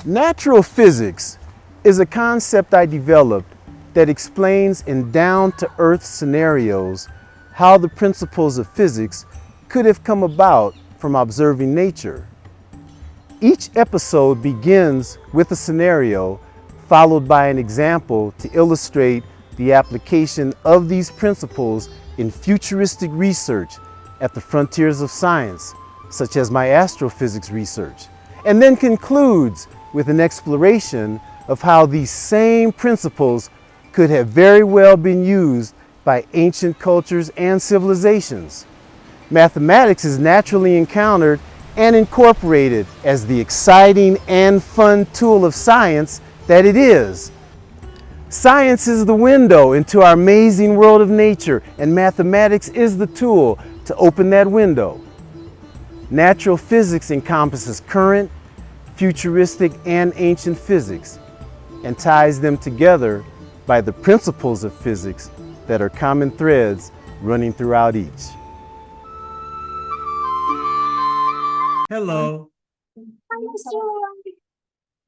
Natural physics is a concept I developed that explains in down-to-earth scenarios how the principles of physics could have come about from observing nature. Each episode begins with a scenario followed by an example to illustrate the application of these principles in futuristic research at the frontiers of science, such as my astrophysics research, and then concludes with an exploration of how these same principles could have very well been used by ancient cultures and civilizations. Mathematics is naturally encountered and incorporated as the exciting and fun tool of science that it is. Science is the window into our amazing world of nature, and mathematics is the tool to open that window. Natural physics encompasses current, futuristic, and ancient physics, and ties them together by the principles of physics that are common threads running throughout each. Hello.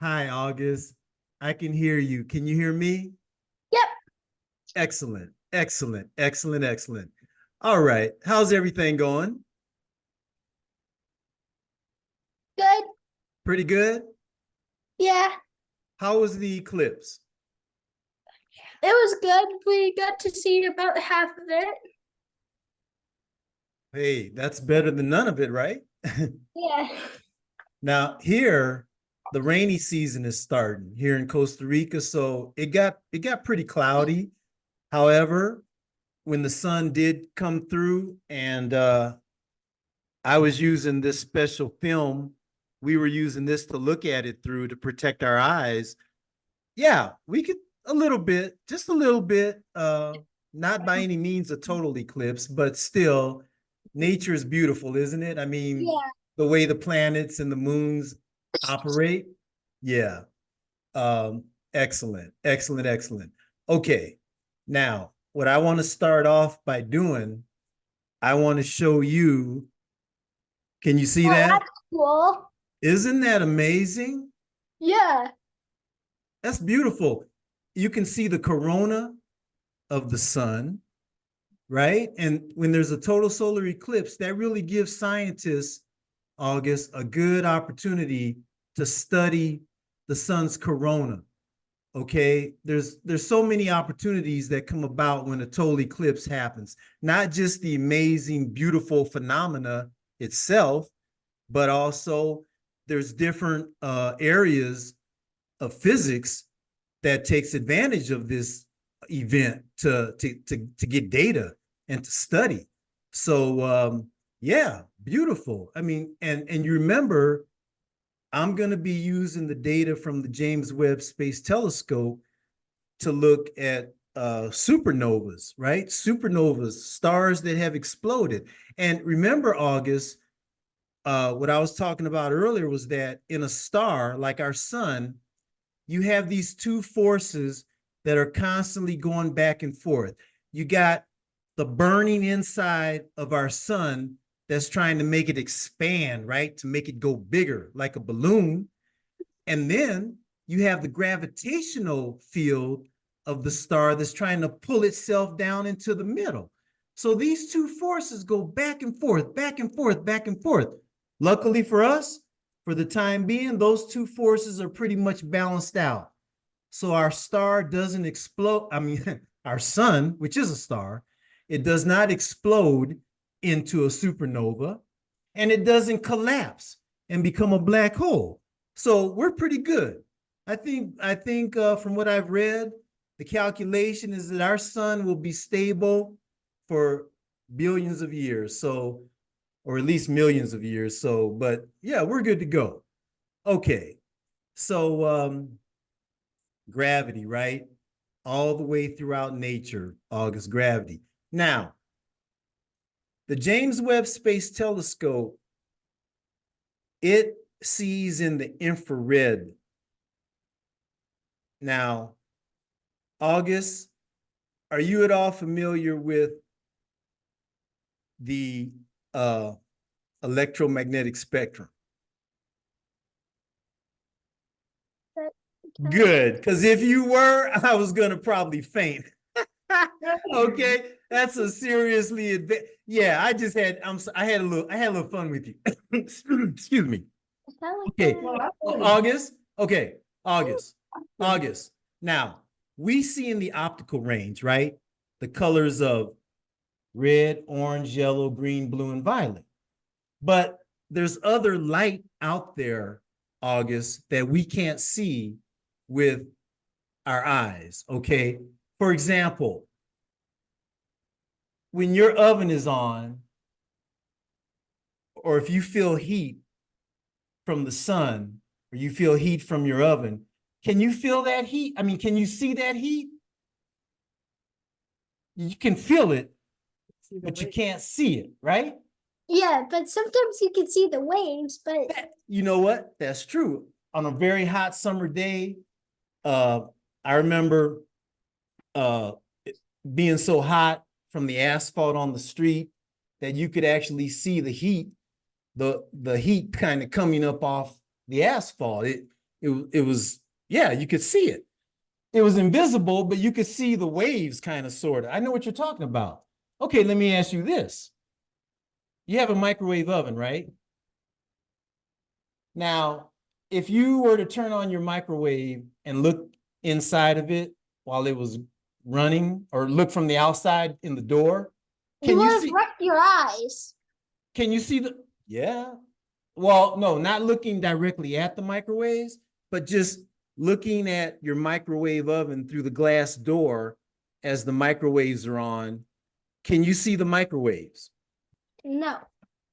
Hi, August. I can hear you. Can you hear me? Yep. Excellent, excellent, excellent, excellent. All right. How's everything going? Good. Pretty good? Yeah, How was the eclipse? it was good. We got to see about half of it. Hey, that's better than none of it, right? Yeah. Now, here, the rainy season is starting here in Costa Rica, so it got pretty cloudy. However, when the sun did come through and I was using this special film, we were using this to look at it through to protect our eyes. Yeah, we could a little bit, just a little bit, not by any means a total eclipse, but still, nature is beautiful, isn't it? I mean, Yeah. the way the planets and the moons operate. Yeah. Excellent, excellent, excellent. Okay. Now, what I want to start off by doing, I want to show you. Can you see Oh, that? that's cool. Isn't that amazing? Yeah. That's beautiful. You can see the corona of the sun, right? And when there's a total solar eclipse, that really gives scientists, August, a good opportunity to study the sun's corona. Okay, there's so many opportunities that come about when a total eclipse happens. Not just the amazing, beautiful phenomena itself, but also there's different areas of physics that takes advantage of this event to get data and to study. So yeah, beautiful. I mean, and you remember, I'm going to be using the data from the James Webb Space Telescope to look at supernovas, right? Supernovas, stars that have exploded. And remember, August, what I was talking about earlier was that in a star like our sun, you have these two forces that are constantly going back and forth. You got the burning inside of our sun that's trying to make it expand, right? To make it go bigger like a balloon. And then you have the gravitational field of the star that's trying to pull itself down into the middle. So these two forces go back and forth, back and forth, back and forth. Luckily for us, for the time being, those two forces are pretty much balanced out. So our star doesn't explode. I mean, our sun, which is a star, it does not explode into a supernova, and it doesn't collapse and become a black hole. So we're pretty good. I think from what I've read, the calculation is that our sun will be stable for billions of years. So, or at least millions of years. So, but yeah, we're good to go. Okay. So gravity, right? All the way throughout nature, August, gravity. Now, the James Webb Space Telescope, it sees in the infrared. Now, August, are you at all familiar with the electromagnetic spectrum? Good, because if you were, I was gonna probably faint. Okay, that's a seriously yeah. I just had I had a little fun with you. Excuse me. Okay, August. Okay, August. Now we see in the optical range, right? The colors of red, orange, yellow, green, blue, and violet. But there's other light out there, August, that we can't see with our eyes. Okay. For example, when your oven is on, or if you feel heat from the sun, or you feel heat from your oven, can you feel that heat? I mean, can you see that heat? You can feel it, but you can't see it, right? Yeah, but sometimes you can see the waves, but You know what? That's true. On a very hot summer day, uh, I remember uh, being so hot from the asphalt on the street that you could actually see the heat, the heat kind of coming up off the asphalt. It was, yeah, you could see it. It was invisible, but you could see the waves kind of sort of. I know what you're talking about. Okay, let me ask you this. You have a microwave oven, right? Now, if you were to turn on your microwave and look inside of it while it was running, or look from the outside in the door, you can you would have see? wrecked your eyes. Can you see the? Yeah. Well, no, not looking directly at the microwaves, but just looking at your microwave oven through the glass door as the microwaves are on. Can you see the microwaves? No.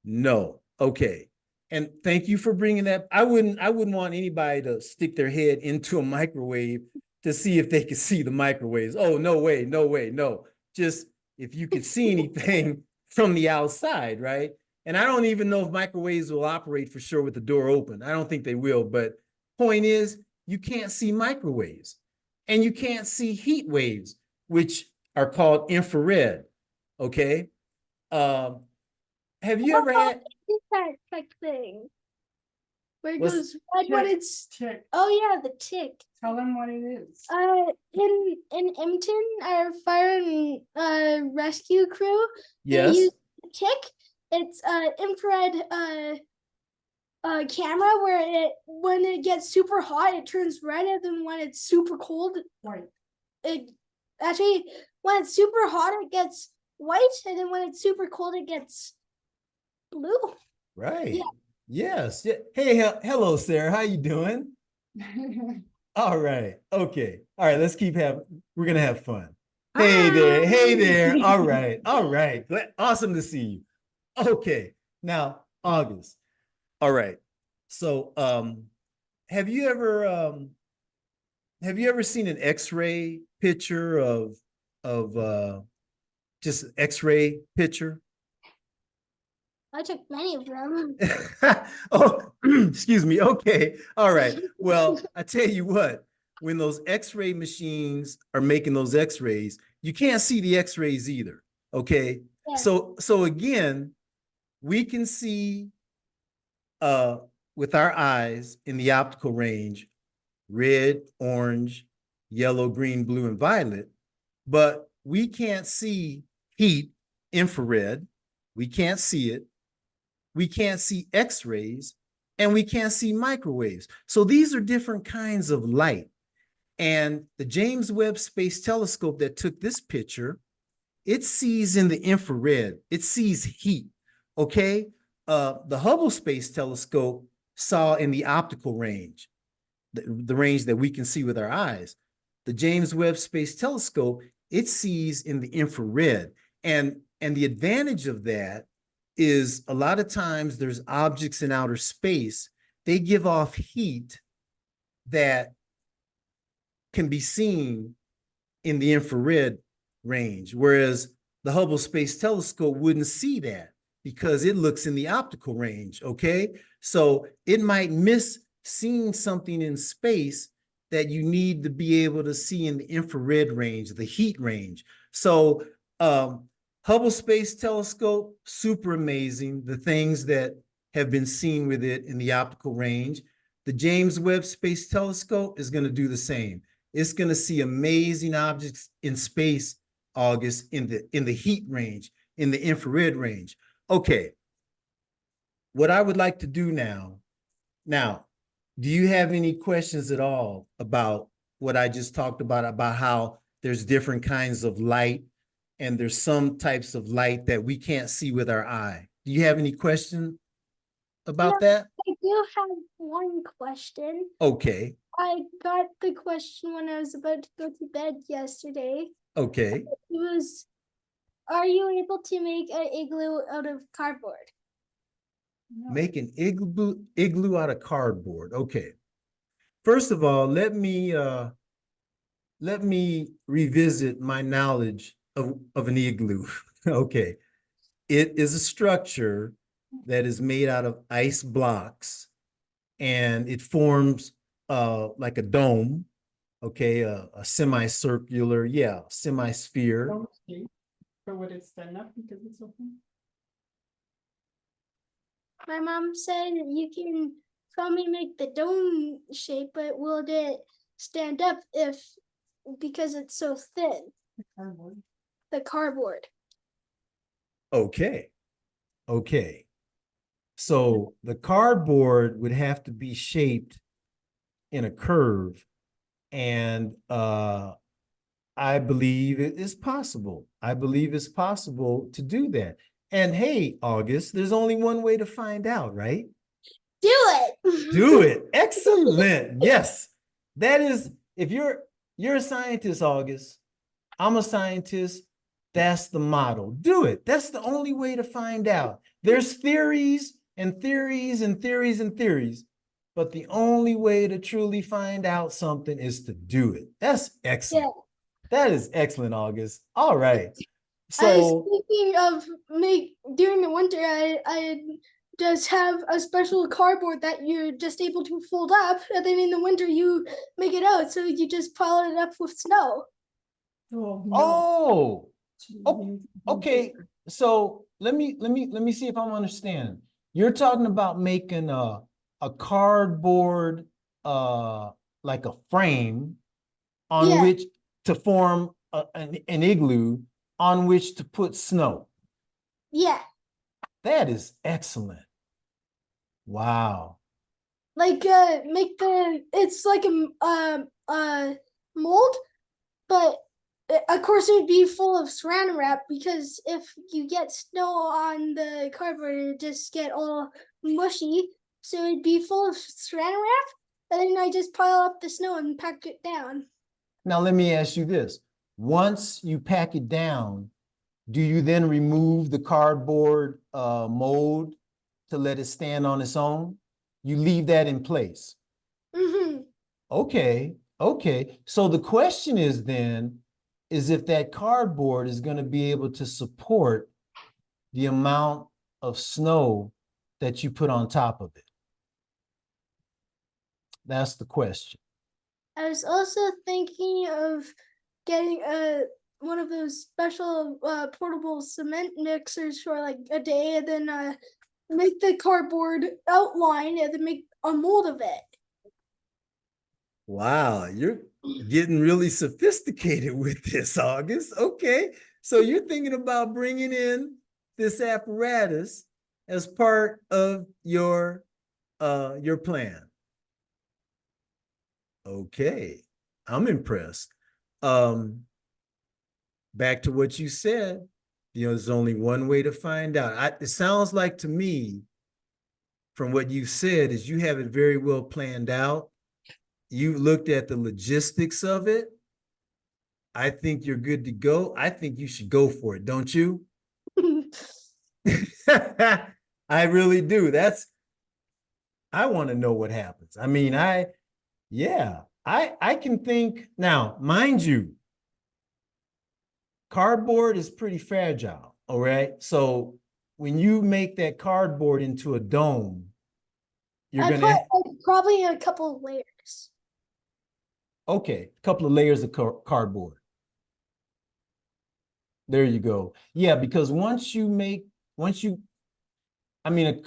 No. Okay. And thank you for bringing that. I wouldn't want anybody to stick their head into a microwave to see if they could see the microwaves. Oh, no way, no way, no. Just if you could see anything from the outside, right? And I don't even know if microwaves will operate for sure with the door open. I don't think they will, but point is, you can't see microwaves and you can't see heat waves, which are called infrared. Okay. Um, have you ever had That thing where it what's goes red when it's Tick. oh yeah, the tick. Tell them what it is. In Empton, our fire and rescue crew, they yes? use the tick. It's infrared camera where it when it gets super hot it turns red, and then when it's super cold White. it actually when it's super hot it gets white, and then when it's super cold it gets blue. Right. Yeah. Yes. Yeah. Hey, hello, Sarah. How you doing? All right. Okay. All right. Let's keep having. We're gonna have fun. Hey there. Hey there. All right. All right. Awesome to see you. Okay. Now, August. All right. So, have you ever seen an X-ray picture of just X-ray picture? I took many of them. Oh, excuse me. Okay. All right. Well, I tell you what, when those X-ray machines are making those X-rays, you can't see the X-rays either. Okay. Yeah. So again, we can see with our eyes in the optical range, red, orange, yellow, green, blue, and violet, but we can't see heat, infrared. We can't see it. We can't see X-rays, and we can't see microwaves. So these are different kinds of light. And the James Webb Space Telescope that took this picture, it sees in the infrared, it sees heat, okay? The Hubble Space Telescope saw in the optical range, the range that we can see with our eyes. The James Webb Space Telescope, it sees in the infrared. And the advantage of that is a lot of times there's objects in outer space, they give off heat that can be seen in the infrared range, whereas the Hubble Space Telescope wouldn't see that because it looks in the optical range, okay? So it might miss seeing something in space that you need to be able to see in the infrared range, the heat range. So Hubble Space Telescope, super amazing, the things that have been seen with it in the optical range. The James Webb Space Telescope is going to do the same. It's going to see amazing objects in space, August, in the heat range, in the infrared range. Okay. What I would like to do now, do you have any questions at all about what I just talked about how there's different kinds of light and there's some types of light that we can't see with our eye? Do you have any question about that? I do have one question. Okay. I got the question when I was about to go to bed yesterday. Okay. It was, are you able to make an igloo out of cardboard? Make an igloo out of cardboard. Okay. First of all, let me revisit my knowledge of an igloo. Okay. It is a structure that is made out of ice blocks and it forms like a dome, okay, a semicircular, yeah, semi-sphere. Okay. But would it stand up because it's open? My mom said you can probably make the dome shape, but will it stand up because it's so thin, The cardboard. the cardboard? Okay. Okay. So the cardboard would have to be shaped in a curve. And I believe it is possible. I believe it's possible to do that. And hey, August, there's only one way to find out, right? Do it. Do it. Excellent. Yes. That is, if you're a scientist, August, I'm a scientist. That's the model. Do it. That's the only way to find out. There's theories and theories and theories and theories, but the only way to truly find out something is to do it. That's excellent. Yeah. That is excellent, August. All right. I was So, thinking of during the winter. I just have a special cardboard that you're just able to fold up, and then in the winter you make it out, so you just pile it up with snow. Oh, no. oh, oh, You- okay. So let me see if I'm understanding. You're talking about making a cardboard like a frame on Yeah. which to form an igloo on which to put snow. Yeah, That is excellent. Wow. like make it's like a mold, but of course it would be full of saran wrap, because if you get snow on the cardboard, it just get all mushy. So it'd be full of saran wrap, and then I just pile up the snow and pack it down. Now let me ask you this. Once you pack it down, do you then remove the cardboard mold to let it stand on its own? You leave that in place. Mm-hmm. Okay, okay. So the question is then, is if that cardboard is going to be able to support the amount of snow that you put on top of it. That's the question. I was also thinking of getting one of those special portable cement mixers for like a day, and then make the cardboard outline and then make a mold of it. Wow, you're getting really sophisticated with this, August. Okay, so you're thinking about bringing in this apparatus as part of your plan. Okay, I'm impressed. Back to what you said, there's only one way to find out. It sounds like to me, from what you said, is you have it very well planned out. You looked at the logistics of it. I think you're good to go. I think you should go for it, don't you? I really do. I want to know what happens. I mean, yeah, I can think now, mind you, cardboard is pretty fragile. All right. So when you make that cardboard into a dome, you're I going put to, probably a couple of layers. okay, a couple of layers of cardboard. There you go. Yeah, because once you, I mean,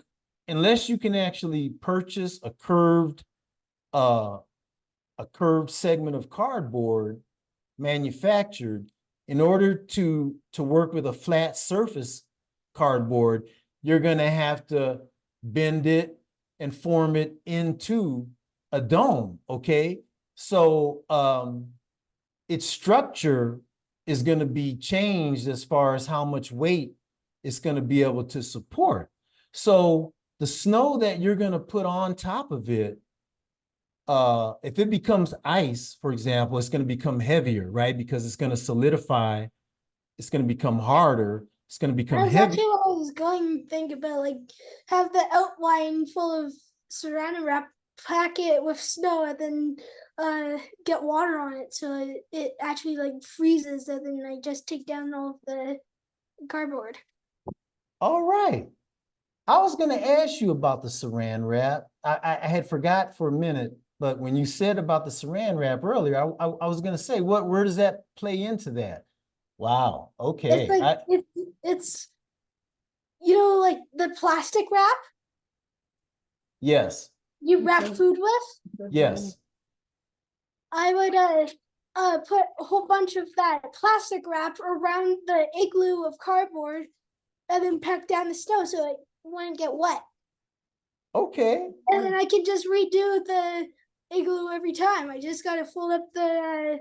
unless you can actually purchase a curved uh, a curved segment of cardboard manufactured, in order to work with a flat surface cardboard, you're going to have to bend it and form it into a dome. Okay. So its structure is going to be changed as far as how much weight it's going to be able to support. So the snow that you're going to put on top of it, if it becomes ice, for example, it's going to become heavier, right? Because it's going to solidify, it's going to become harder, it's going to become That's heavy. actually what I was going to think about, like have the outline full of saran wrap, pack it with snow, and then get water on it so it actually like freezes, and then I just take down all of the cardboard. All right. I was going to ask you about the saran wrap. I had forgot for a minute, but when you said about the saran wrap earlier, I was going to say, where does that play into that? Wow. Okay. It's like it's like the plastic wrap Yes. you wrap food with. Yes. I would put a whole bunch of that plastic wrap around the igloo of cardboard, and then pack down the snow so it wouldn't get wet. Okay. And then I can just redo the igloo every time. I just gotta fold up the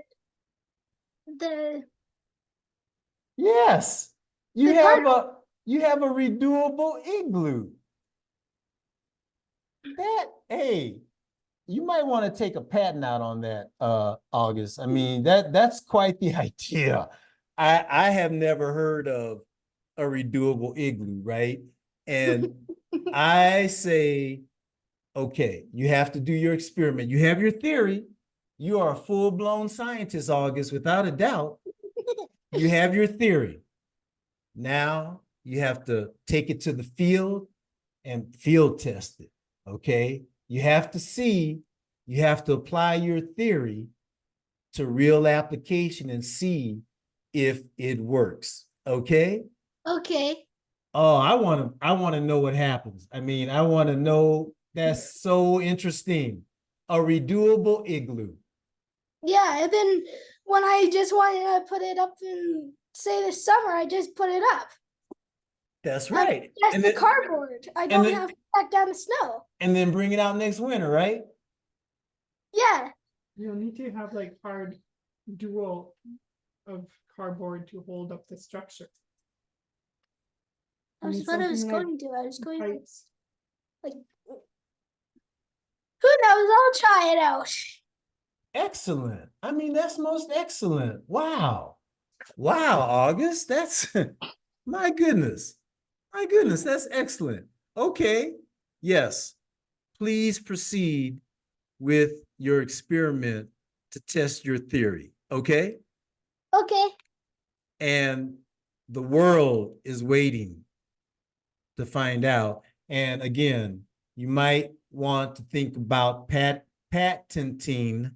Yes. You The have a redoable igloo. Hey, you might want to take a patent out on that, August. I mean, that's quite the idea. I have never heard of a redoable igloo, right? And I say, okay, you have to do your experiment. You have your theory. You are a full-blown scientist, August, without a doubt. You have your theory. Now you have to take it to the field and field test it. Okay. You have to see, you have to apply your theory to real application and see if it works. Okay. Okay. Oh, I want to know what happens. I mean, I want to know. That's so interesting. A redoable igloo. Yeah, and then when I just wanted to put it up in say this summer, I just put it up. That's right. Just the cardboard. I don't have to pack down the snow. And then bring it out next winter, right? Yeah. You'll need to have like hard dual of cardboard to hold up the structure. That's need what I was something like going to. I was going to Pipes. like who knows? I'll try it out. Excellent. I mean, that's most excellent. Wow. Wow, August. That's my goodness. My goodness, that's excellent. Okay. Yes. Please proceed with your experiment to test your theory. Okay. Okay. And the world is waiting to find out. And again, you might want to think about patenting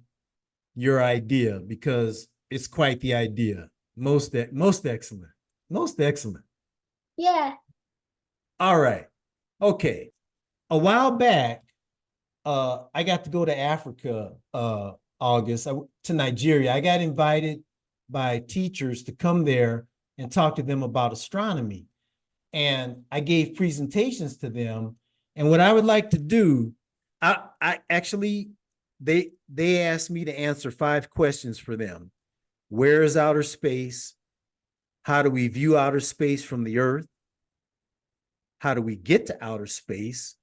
your idea, because it's quite the idea. Most excellent. Most excellent. Yeah. All right. Okay. A while back, I got to go to Africa, August, to Nigeria. I got invited by teachers to come there and talk to them about astronomy. And I gave presentations to them. And what I would like to do, I actually, they asked me to answer 5 questions for them. Where is outer space? How do we view outer space from the Earth? How do we get to outer space?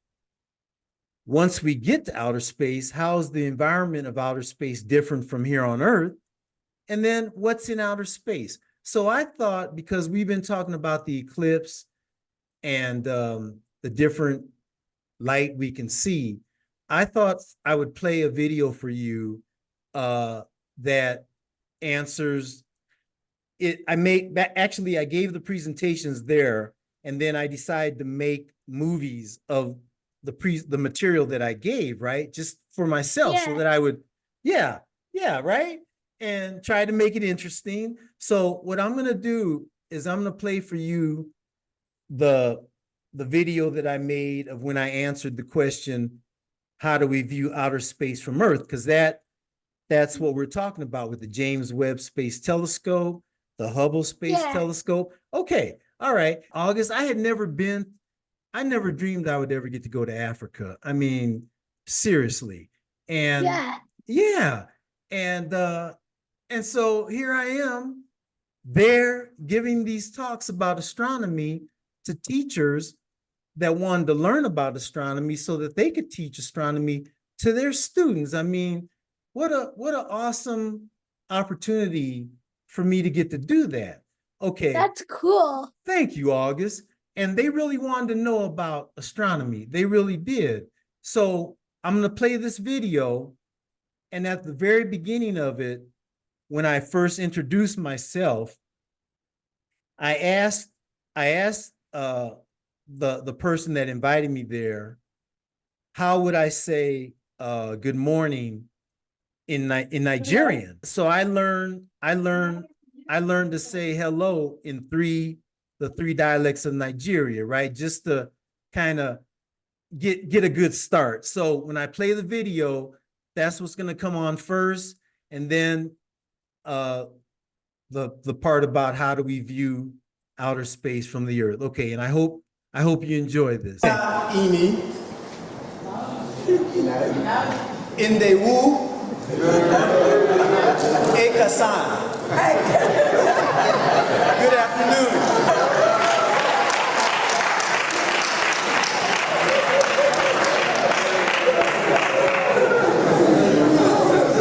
Once we get to outer space, how is the environment of outer space different from here on Earth? And then what's in outer space? So I thought, because we've been talking about the eclipse and the different light we can see, I thought I would play a video for you that answers it. I gave the presentations there, and then I decided to make movies of the material that I gave, right? Just for myself, so that I would, yeah, right? And try to make it interesting. So what I'm gonna do is I'm gonna play for you the video that I made of when I answered the question, how do we view outer space from Earth? Because that's what we're talking about with the James Webb Space Telescope, the Hubble Space Yeah. Telescope. Okay, all right. August, I never dreamed I would ever get to go to Africa. I mean, seriously. And Yeah. yeah. And so here I am there giving these talks about astronomy to teachers that wanted to learn about astronomy so that they could teach astronomy to their students. I mean, what an awesome opportunity for me to get to do that. Okay. That's cool. Thank you, August. And they really wanted to know about astronomy. They really did. So I'm going to play this video. And at the very beginning of it, when I first introduced myself, I asked the person that invited me there, how would I say good morning in Nigerian? So I learned to say hello in the three dialects of Nigeria, right? Just to kind of get a good start. So when I play the video, that's what's going to come on first, and then the part about how do we view outer space from the Earth. Okay, and I hope you enjoy this. Ini Indewu Ekasan. Good afternoon.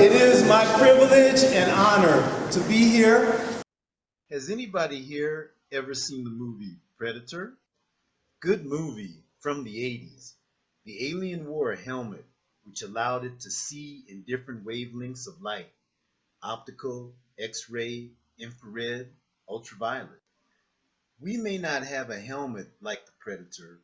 It is my privilege and honor to be here. Has anybody here ever seen the movie Predator? Good movie from the 80s. The alien wore a helmet which allowed it to see in different wavelengths of light: optical, X-ray, infrared, ultraviolet. We may not have a helmet like the Predator,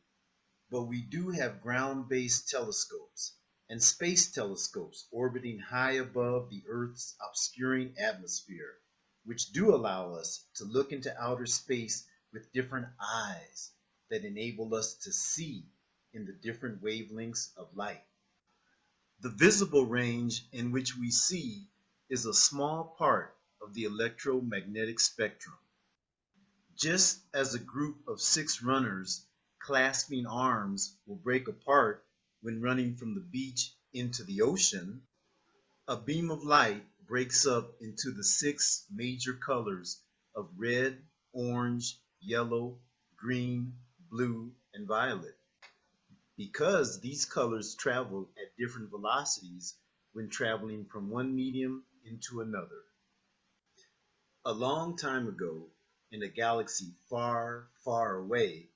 but we do have ground-based telescopes and space telescopes orbiting high above the Earth's obscuring atmosphere, which do allow us to look into outer space with different eyes that enable us to see in the different wavelengths of light. The visible range in which we see is a small part of the electromagnetic spectrum. Just as a group of 6 runners clasping arms will break apart when running from the beach into the ocean, a beam of light breaks up into the 6 major colors of red, orange, yellow, green, blue, and violet, because these colors travel at different velocities when traveling from one medium into another. A long time ago, in a galaxy far, far away,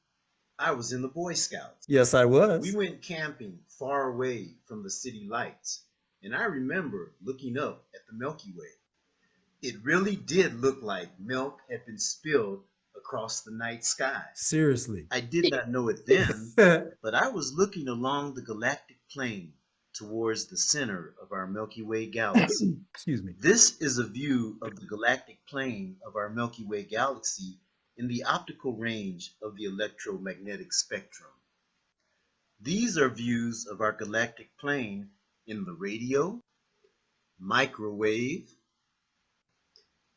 I was in the Boy Scouts. Yes, I was. We went camping far away from the city lights, and I remember looking up at the Milky Way. It really did look like milk had been spilled across the night sky. Seriously. I did not know it then, but I was looking along the galactic plane towards the center of our Milky Way galaxy. Excuse me. This is a view of the galactic plane of our Milky Way galaxy in the optical range of the electromagnetic spectrum. These are views of our galactic plane in the radio, microwave,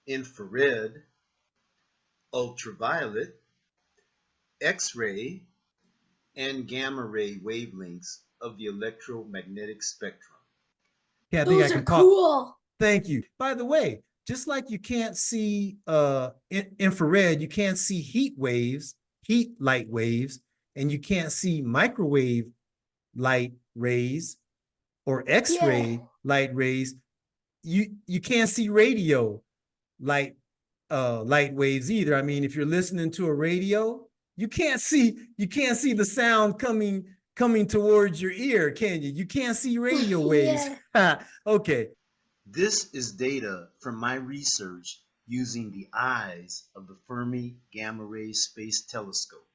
infrared, ultraviolet, X-ray, and gamma ray wavelengths of the electromagnetic spectrum. Yeah, I think I Those can are talk. cool. Thank you. By the way, just like you can't see infrared, you can't see heat light waves, and you can't see microwave light rays or X-ray light rays. You can't see radio light waves either. I mean, if you're listening to a radio, you can't see the sound coming towards your ear, can you? You can't see radio waves. Okay. This is data from my research using the eyes of the Fermi Gamma Ray Space Telescope.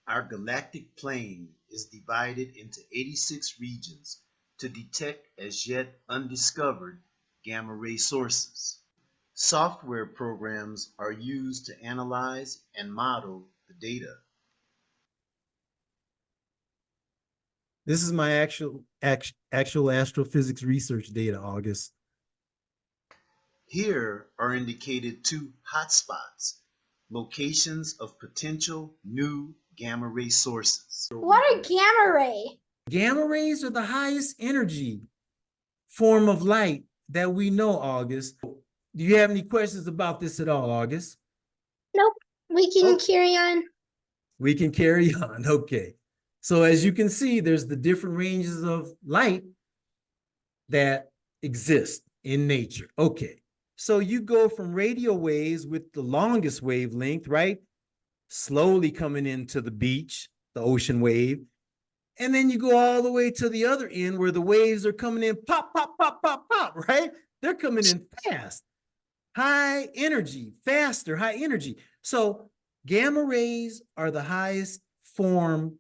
Our galactic plane is divided into 86 regions to detect as yet undiscovered gamma ray sources. Software programs are used to analyze and model the data. This is my actual astrophysics research data, August. Here are indicated two hotspots, locations of potential new gamma ray sources. What a gamma ray. Gamma rays are the highest energy form of light that we know, August. Do you have any questions about this at all, August? Nope. We can Oh. carry on. We can carry on. Okay. So as you can see, there's the different ranges of light that exist in nature. Okay. So you go from radio waves with the longest wavelength, right? Slowly coming into the beach, the ocean wave. And then you go all the way to the other end where the waves are coming in pop, pop, pop, pop, pop, right? They're coming in fast, high energy, faster, high energy. So gamma rays are the highest form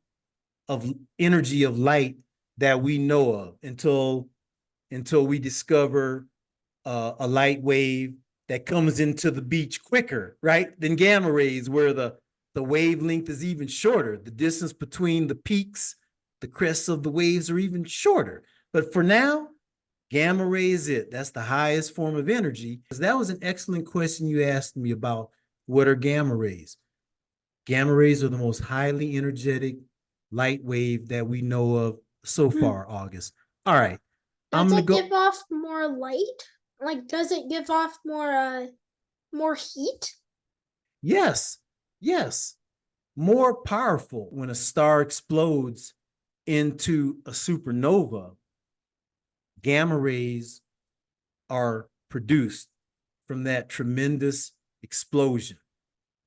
of energy of light that we know of until we discover a light wave that comes into the beach quicker, right? Than gamma rays, where the wavelength is even shorter. The distance between the peaks, the crests of the waves are even shorter. But for now, gamma ray is it. That's the highest form of energy. That was an excellent question you asked me about what are gamma rays. Gamma rays are the most highly energetic light wave that we know of so far, August. All right. I'm Does gonna it go. give off more light? Like, does it give off more heat? Yes, yes. More powerful when a star explodes into a supernova. Gamma rays are produced from that tremendous explosion.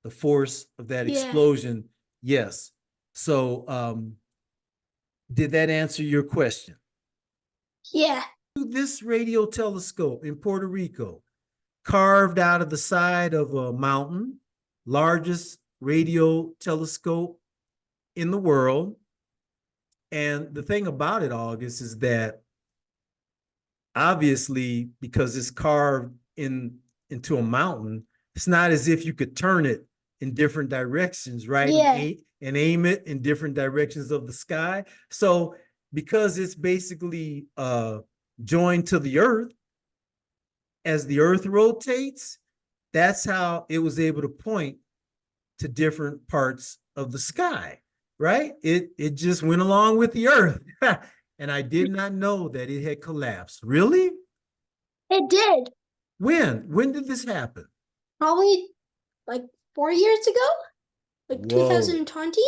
The force of that Yeah. explosion, yes. So, did that answer your question? Yeah. This radio telescope in Puerto Rico, carved out of the side of a mountain, largest radio telescope in the world. And the thing about it, August, is that obviously, because it's carved into a mountain, it's not as if you could turn it in different directions, right? Yeah. And aim it in different directions of the sky. So because it's basically joined to the earth, as the earth rotates, that's how it was able to point to different parts of the sky, right? It just went along with the earth. And I did not know that it had collapsed. Really? It did. When? When did this happen? Probably like 4 years ago? Like Whoa. 2020?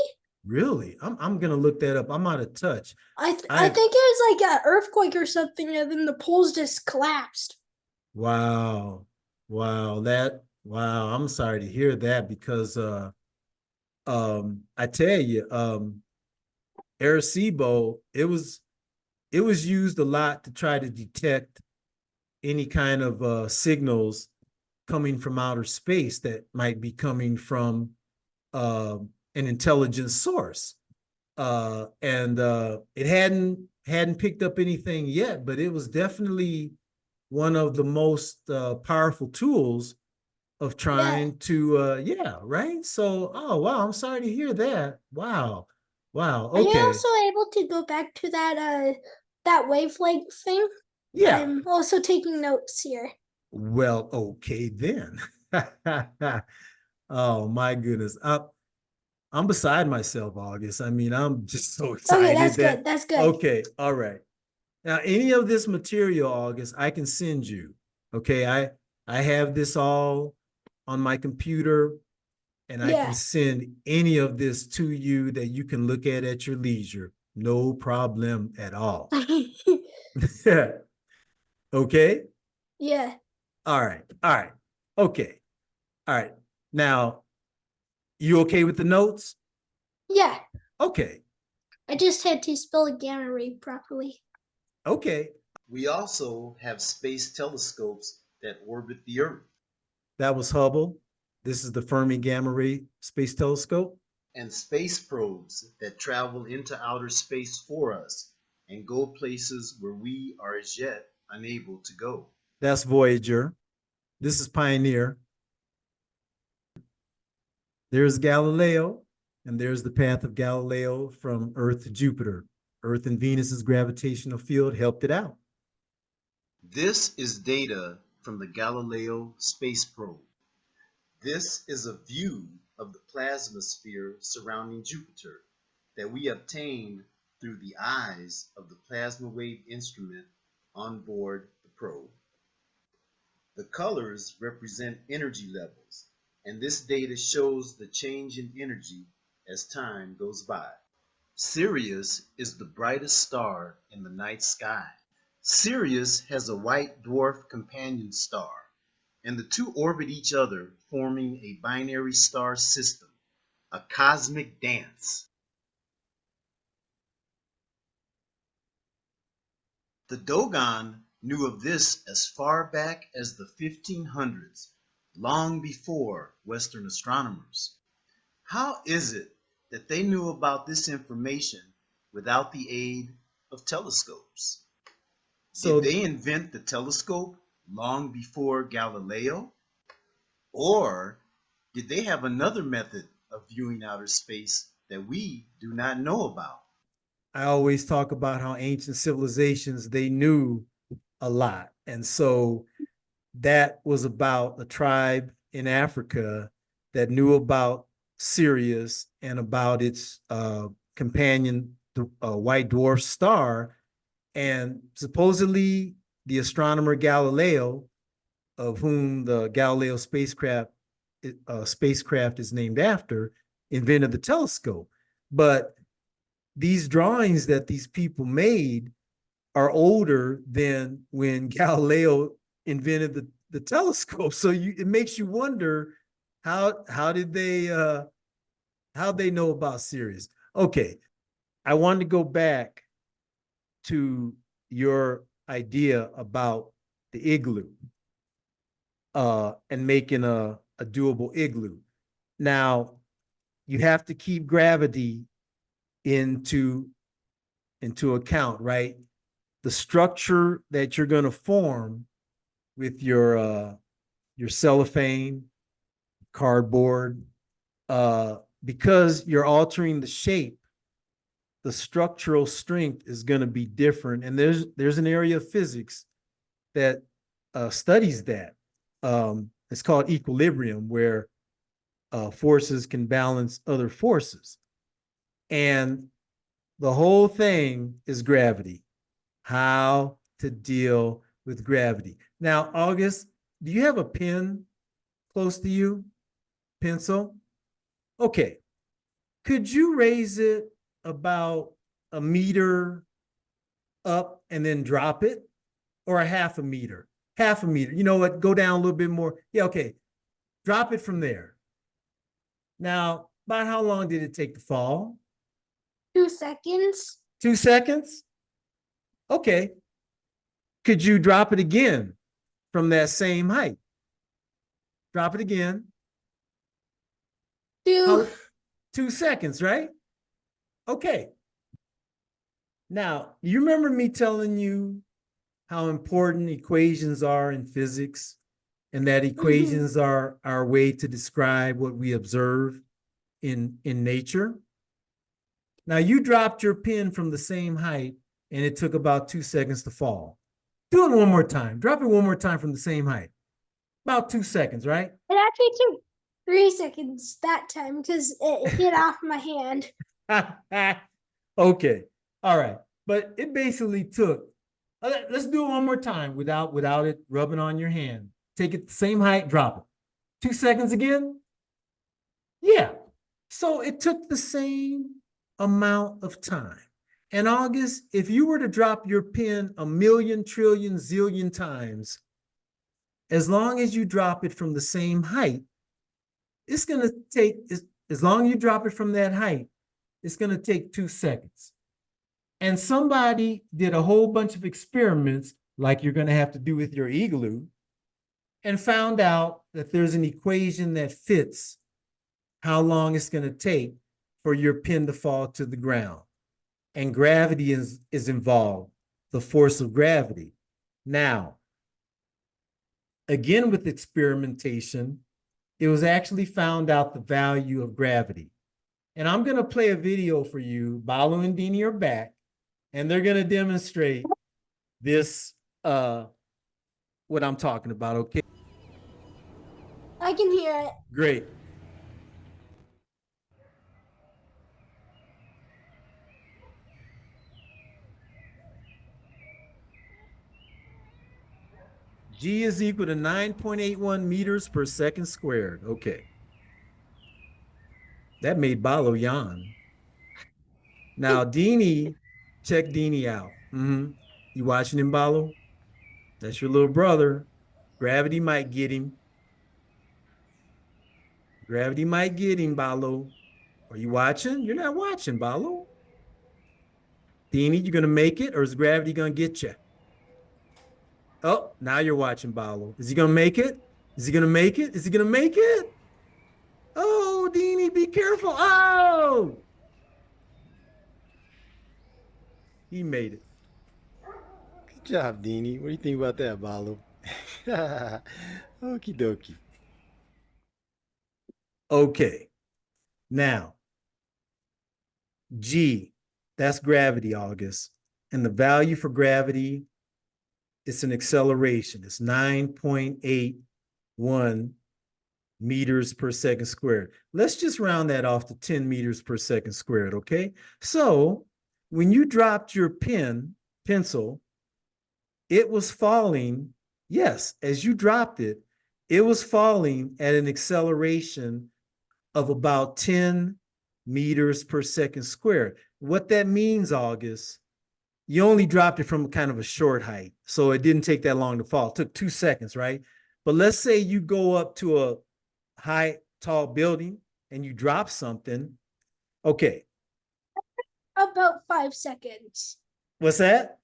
Really? I'm gonna look that up. I'm out of touch. I I think it was like an earthquake or something, and then the poles just collapsed. Wow. Wow. I'm sorry to hear that because I tell you, Arecibo, it was used a lot to try to detect any kind of signals coming from outer space that might be coming from an intelligent source. And it hadn't picked up anything yet, but it was definitely one of the most powerful tools of trying to yeah, right? So, oh wow, I'm sorry to hear that. Wow. Wow. Are you Okay. also able to go back to that wavelength thing? Yeah. I'm also taking notes here. Well, okay then. Oh my goodness. I'm beside myself, August. I mean, I'm just so excited. Okay, that's that good. That's good. Okay, all right. Now, any of this material, August, I can send you. Okay, I have this all on my computer, and I can Yeah. send any of this to you that you can look at your leisure. No problem at all. Okay. Yeah. All right. All right. Okay. All right. Now, you okay with the notes? Yeah. Okay. I just had to spell a gamma ray properly. Okay. We also have space telescopes that orbit the Earth That was Hubble. This is the Fermi Gamma Ray Space Telescope. and space probes that travel into outer space for us and go places where we are as yet unable to go. That's Voyager. This is Pioneer. There's Galileo, and there's the path of Galileo from Earth to Jupiter. Earth and Venus's gravitational field helped it out. This is data from the Galileo space probe. This is a view of the plasma sphere surrounding Jupiter that we obtained through the eyes of the plasma wave instrument on board the probe. The colors represent energy levels, and this data shows the change in energy as time goes by. Sirius is the brightest star in the night sky. Sirius has a white dwarf companion star, and the two orbit each other, forming a binary star system, a cosmic dance. The Dogon knew of this as far back as the 1500s, long before Western astronomers. How is it that they knew about this information without the aid of telescopes? So Did they invent the telescope long before Galileo? Or did they have another method of viewing outer space that we do not know about? I always talk about how ancient civilizations, they knew a lot. And so that was about a tribe in Africa that knew about Sirius and about its companion, white dwarf star. And supposedly the astronomer Galileo, of whom the Galileo spacecraft is named after, invented the telescope. But these drawings that these people made are older than when Galileo invented the telescope. So it makes you wonder how did they know about Sirius? Okay, I wanted to go back to your idea about the igloo and making a doable igloo. Now, you have to keep gravity into account, right? The structure that you're going to form with your cellophane, cardboard, because you're altering the shape, the structural strength is going to be different. And there's an area of physics that studies that. It's called equilibrium, where forces can balance other forces. And the whole thing is gravity, how to deal with gravity. Now, August, do you have a pen close to you? Pencil? Okay. Could you raise it about a meter up and then drop it? Or a half a meter? Half a meter. You know what? Go down a little bit more. Yeah, okay. Drop it from there. Now, about how long did it take to fall? 2 seconds. 2 seconds? Okay. Could you drop it again from that same height? Drop it again. 2. 2 seconds, right? Okay. Now, you remember me telling you how important equations are in physics, and that equations are our way to describe what we observe in nature? Now, you dropped your pin from the same height, and it took about 2 seconds to fall. Do it one more time. Drop it one more time from the same height. About 2 seconds, right? It actually took 3 seconds that time because it hit off my hand. Okay. All right. But it basically took, let's do it one more time without it rubbing on your hand. Take it the same height, drop it. 2 seconds again? Yeah. So it took the same amount of time. And August, if you were to drop your pin a million, trillion, zillion times, as long as you drop it from the same height, it's going to take, as long as you drop it from that height, it's going to take 2 seconds. And somebody did a whole bunch of experiments, like you're going to have to do with your igloo, and found out that there's an equation that fits how long it's going to take for your pin to fall to the ground. And gravity is involved, the force of gravity. Now, again, with experimentation, it was actually found out the value of gravity. And I'm going to play a video for you. Balu and Dini are back. and they're going to demonstrate this, what I'm talking about. Okay, I can hear it. great. G is equal to 9.81 meters per second squared. Okay. That made Balo yawn. Now, Deanie, check Deanie out. You watching him, Balo? That's your little brother. Gravity might get him. Gravity might get him, Balo. Are you watching? You're not watching, Balo. Deanie, you gonna make it, or is gravity gonna get you? Oh, now you're watching, Balo. Is he gonna make it? Is he gonna make it? Is he gonna make it? Oh, Deanie, be careful. Oh, he made it. Good job, Deanie. What do you think about that, Balo? Okie dokie. Okay. Now, G, that's gravity, August. And the value for gravity, it's an acceleration. It's 9.81 meters per second squared. Let's just round that off to 10 meters per second squared, okay? So when you dropped your pencil, it was falling, yes, as you dropped it, it was falling at an acceleration of about 10 meters per second squared. What that means, August, you only dropped it from kind of a short height. So it didn't take that long to fall. It took 2 seconds, right? But let's say you go up to a high, tall building and you drop something. Okay. About 5 seconds. What's that?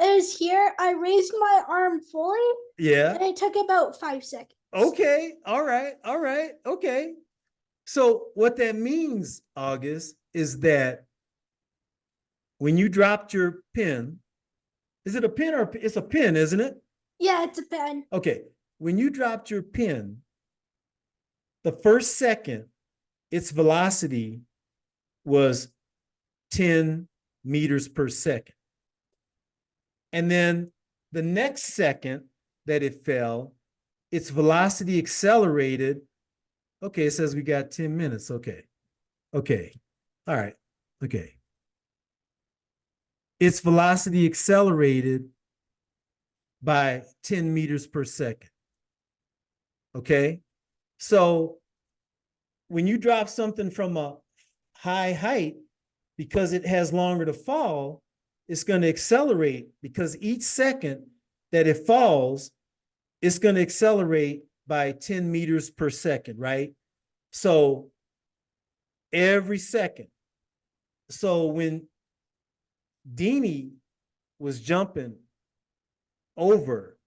It was here. I raised my arm fully, Yeah. and it took about 5 seconds. Okay. All right. All right. Okay. So what that means, August, is that when you dropped your pen, is it a pen or it's a pen, isn't it? Yeah, it's a pen. Okay. When you dropped your pen, the first second, its velocity was 10 meters per second. And then the next second that it fell, its velocity accelerated. Okay, it says we got 10 minutes. Okay. Okay. All right. Okay. Its velocity accelerated by 10 meters per second. Okay. So when you drop something from a high height, because it has longer to fall, it's going to accelerate, because each second that it falls, it's going to accelerate by 10 meters per second, right? So every second. So when Deanie was jumping over,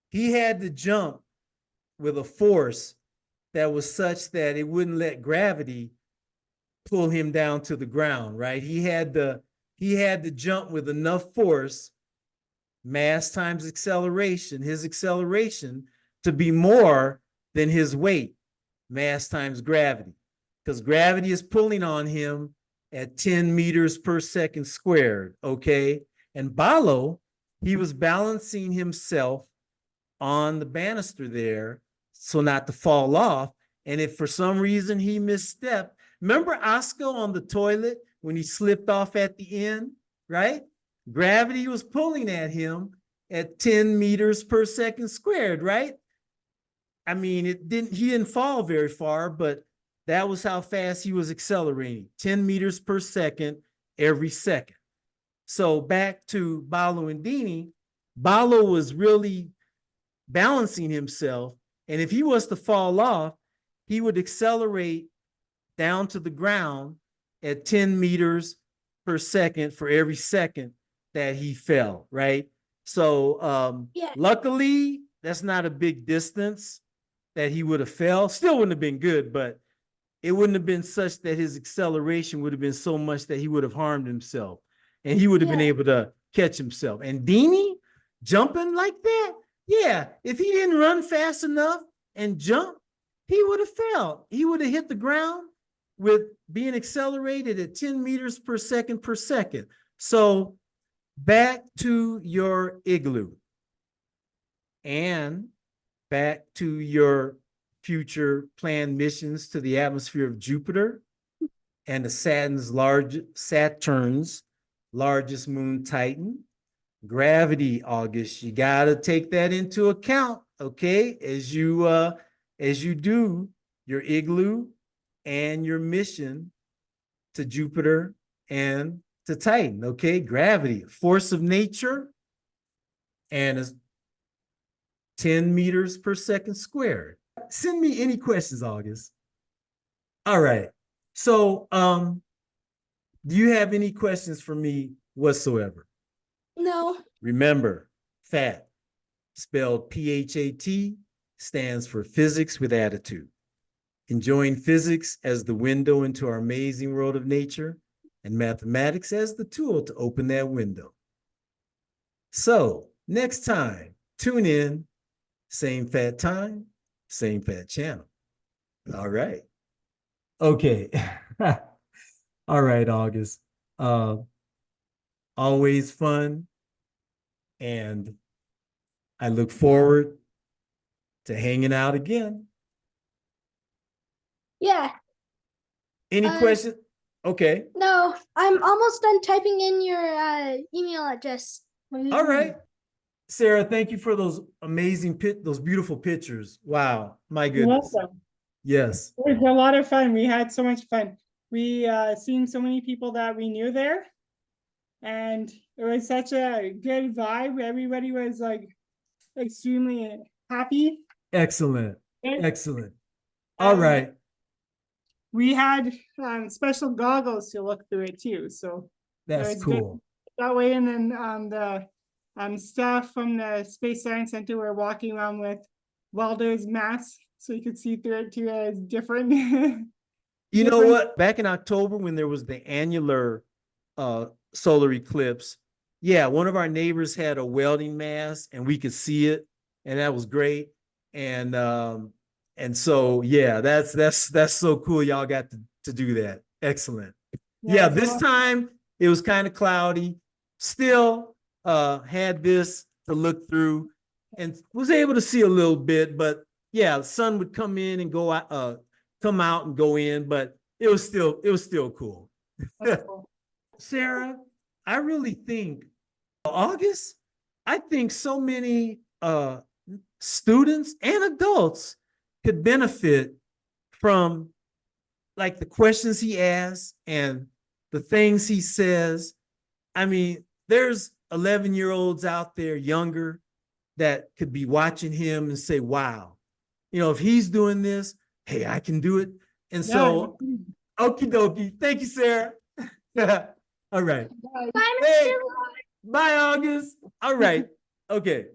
he had to jump with a force that was such that it wouldn't let gravity pull him down to the ground, right? He had to jump with enough force, mass times acceleration, his acceleration, to be more than his weight, mass times gravity, because gravity is pulling on him at 10 meters per second squared, okay? And Balo, he was balancing himself on the banister there so not to fall off. And if for some reason he misstepped, remember Oscar on the toilet when he slipped off at the end, right? Gravity was pulling at him at 10 meters per second squared, right? I mean, he didn't fall very far, but that was how fast he was accelerating, 10 meters per second every second. So back to Balo and Deanie, Balo was really balancing himself. And if he was to fall off, he would accelerate down to the ground at 10 meters per second for every second that he fell, right? So Yeah. luckily, that's not a big distance that he would have fell. Still wouldn't have been good, but it wouldn't have been such that his acceleration would have been so much that he would have harmed himself. And he would have been Yeah. able to catch himself. And Deanie jumping like that, yeah, if he didn't run fast enough and jump, he would have fell. He would have hit the ground with being accelerated at 10 meters per second per second. So back to your igloo and back to your future planned missions to the atmosphere of Jupiter and the Saturn's largest moon, Titan. Gravity, August, you got to take that into account, okay? As you do your igloo and your mission to Jupiter and to Titan, okay? Gravity, force of nature, and it's 10 meters per second squared. Send me any questions, August. All right. So, do you have any questions for me whatsoever? No. Remember, FAT, spelled P-H-A-T, stands for physics with attitude. Enjoying physics as the window into our amazing world of nature and mathematics as the tool to open that window. So, next time, tune in, same fat time, same fat channel. All right. Okay. All right, August. Always fun. And I look forward to hanging out again. Yeah. Any questions? Okay. No, I'm almost done typing in your email address. All right. Sarah, thank you for those amazing those beautiful pictures. Wow. My You're goodness. welcome. Yes. It was a lot of fun. We had so much fun. We seen so many people that we knew there, and it was such a good vibe. Everybody was like extremely happy. Excellent. And, Excellent. All right. We had special goggles to look through it too, so That's was good. cool. That way. And then the staff from the Space Science Center were walking around with welders masks, so you could see through it too as different. You know what? Back in October, when there was the annular solar eclipse, yeah, one of our neighbors had a welding mask and we could see it, and that was great. And so yeah, that's so cool. Y'all got to do that. Excellent. Yeah, this time it was kind of cloudy. Still had this to look through and was able to see a little bit, but yeah, the sun would come in and go out, come out and go in, but it was still cool. Cool. Sarah, I really think August, I think so many students and adults could benefit from like the questions he asks and the things he says. I mean, there's 11-year-olds out there younger that could be watching him and say, wow, if he's doing this, hey, I can do it. And so, okie dokie. Thank you, Sarah. All right. Bye, Hey, bye, August. All right. Okay.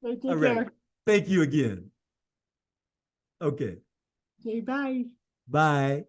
Take All right. care. Thank you again. Okay. Okay, bye. Bye.